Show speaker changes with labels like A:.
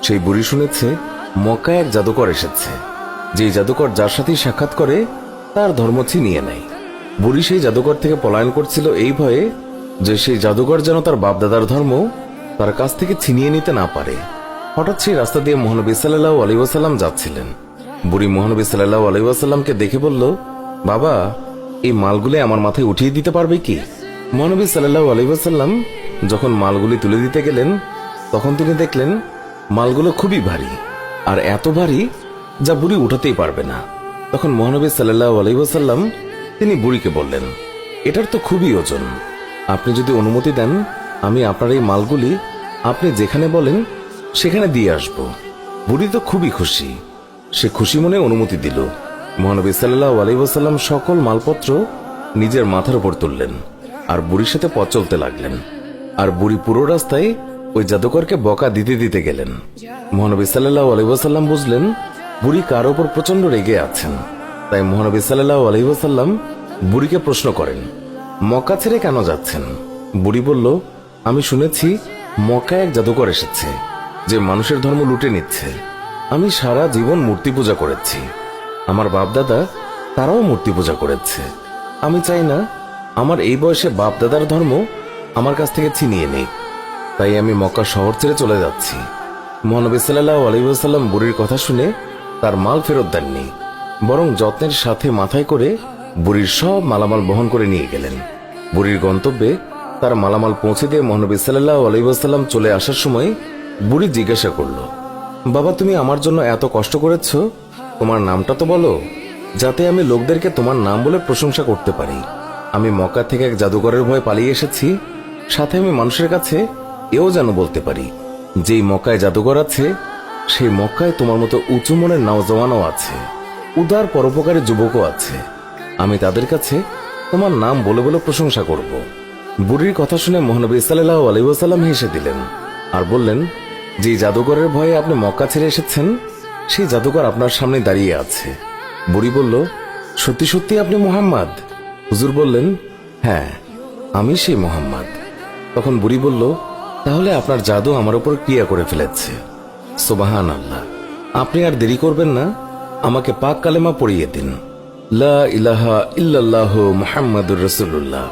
A: সেই বুড়ি শুনেছে মক্কায় এক জাদুকর এসেছে, যে জাদুকর যার সাথেই সাক্ষাৎ করে তার ধর্ম ছিনিয়ে নেয়। বুড়ি সেই জাদুকর থেকে পলায়ন করছিল এই ভয়ে যে সেই জাদুকর যেন তার বাপদাদার ধর্ম তার কাছ থেকে ছিনিয়ে নিতে না পারে। হঠাৎ সেই রাস্তা দিয়ে মহানবী সাল্লাল্লাহু আলাইহি ওয়াসাল্লাম যাচ্ছিলেন। বুড়ি মহানবী সাল্লাল্লাহু আলাইহি ওয়াসাল্লামকে দেখে বলল, বাবা, এই মালগুলি আমার মাথায় উঠিয়ে দিতে পারবে কি? মহানবী সাল্লাল্লাহু আলাইহি ওয়াসাল্লাম যখন মালগুলি তুলে দিতে গেলেন, তখন তিনি দেখলেন মালগুলো খুবই ভারী, আর এত ভারী যা বুড়ি উঠাতেই পারবে না। তখন মহানবী সাল্লাল্লাহু আলাইহি ওয়াসাল্লাম তিনি বুড়িকে বললেন, এটার তো খুবই ওজন, আপনি যদি অনুমতি দেন আমি আপনার এই মালগুলি আপনি যেখানে বলেন সেখানে দিয়ে আসব। বুড়ি তো খুবই খুশি, সে খুশি মনে অনুমতি দিল। মহানবী সাল্লাল্লাহু আলাইহি ওয়াসাল্লাম সকল মালপত্র নিজের মাথার উপর তুললেন আর বুড়ির সাথে পথ চলতে লাগলেন। আর বুড়ি পুরো রাস্তায় ওই জাদুকরকে বকা দিতে দিতে গেলেন। মহানবী সাল্লাল্লাহু আলাইহি ওয়াসাল্লাম বুঝলেন বুড়ি কার ওপর প্রচন্ড রেগে আছেন। তাই মহানবী সাল্লাল্লাহু আলাইহি ওয়াসাল্লাম বুড়িকে প্রশ্ন করেন, মক্কা ছেড়ে কেন যাচ্ছেন? বুড়ি বলল, আমি শুনেছি মক্কায় এক জাদুকর এসেছে যে মানুষের ধর্ম লুটে নিচ্ছে। আমি সারা জীবন মূর্তি পূজা করেছি, আমার বাপদাদা তারাও মূর্তি পূজা করেছে। আমি চাই না আমার এই বয়সে বাপদাদার ধর্ম আমার কাছ থেকে ছিনিয়ে নিক, তাই আমি মক্কা শহর ছেড়ে চলে যাচ্ছি। মহানবী সাল্লাল্লাহু আলাইহি ওয়াসাল্লাম বুড়ির কথা শুনে তার মাল ফেরত দেননি, বরং যত্নের সাথে মাথায় করে বুড়ির সব মালামাল বহন করে নিয়ে গেলেন। বুড়ির গন্তব্যে তার মালামাল পৌঁছে দিয়ে মহানবী সাল্লাল্লাহু আলাইহি ওয়াসাল্লাম চলে আসার সময় বুড়ি জিজ্ঞাসা করল, বাবা, তুমি আমার জন্য এত কষ্ট করেছ, তোমার নামটা তো বলো, যাতে আমি লোকদেরকে তোমার নাম বলে প্রশংসা করতে পারি। আমি মক্কা থেকে এক জাদুকরের ভয়ে পালিয়ে এসেছি, সাথে আমি মানুষের কাছে এও যেন বলতে পারি যেই মক্কায় জাদুকর আছে সেই মক্কায় তোমার মতো উঁচু মনের নওজওয়ানও আছে, উদার পরোপকারী যুবকও আছে। আমি তাদের কাছে তোমার নাম বলে বলে প্রশংসা করব। বুড়ির কথা শুনে মহানবী সাল্লাল্লাহু আলাইহি ওয়াসাল্লাম হেসে দিলেন আর বললেন, যে জাদুকরের ভয়ে আপনি মক্কা ছেড়ে এসেছেন সেই জাদুকর আপনার সামনে দাঁড়িয়ে আছে। বুড়ি বলল, সত্যি সত্যি আপনি মুহাম্মদ? হুজুর বললেন, হ্যাঁ, আমি সেই মুহাম্মদ। তখন বুড়ি বলল, তাহলে আপনার জাদু আমার উপর ক্রিয়া করে ফেলেছে। সুবহানাল্লাহ, আপনি আর দেরি করবেন না, আমাকে পাক কালেমা পড়িয়ে দিন, লা ইলাহা ইল্লাল্লাহু মুহাম্মাদুর রাসূলুল্লাহ।